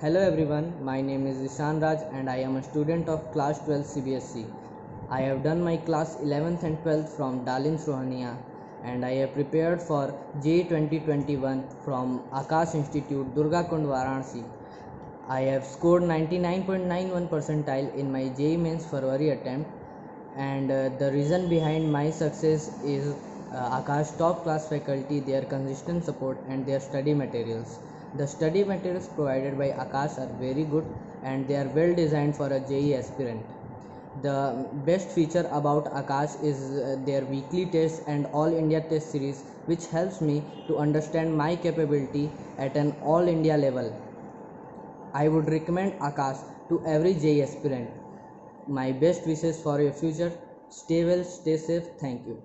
Hello everyone, my name is Ishan and I am a student of class 12 CBSE. I have done my class 11th and 12th from Dalins Rohania and I have prepared for JEE 2021 from Aakash Institute, Durgakund, Varanasi. I have scored 99.91 percentile in my JEE Mains February attempt, and the reason behind my success is Aakash top class faculty, their consistent support and their study materials. The study materials provided by Aakash are very good and they are well designed for a JEE aspirant. The best feature about Aakash is their weekly tests and all India test series, which helps me to understand my capability at an all India level. I would recommend Aakash to every JEE aspirant. My best wishes for your future. Stay well, stay safe. Thank you.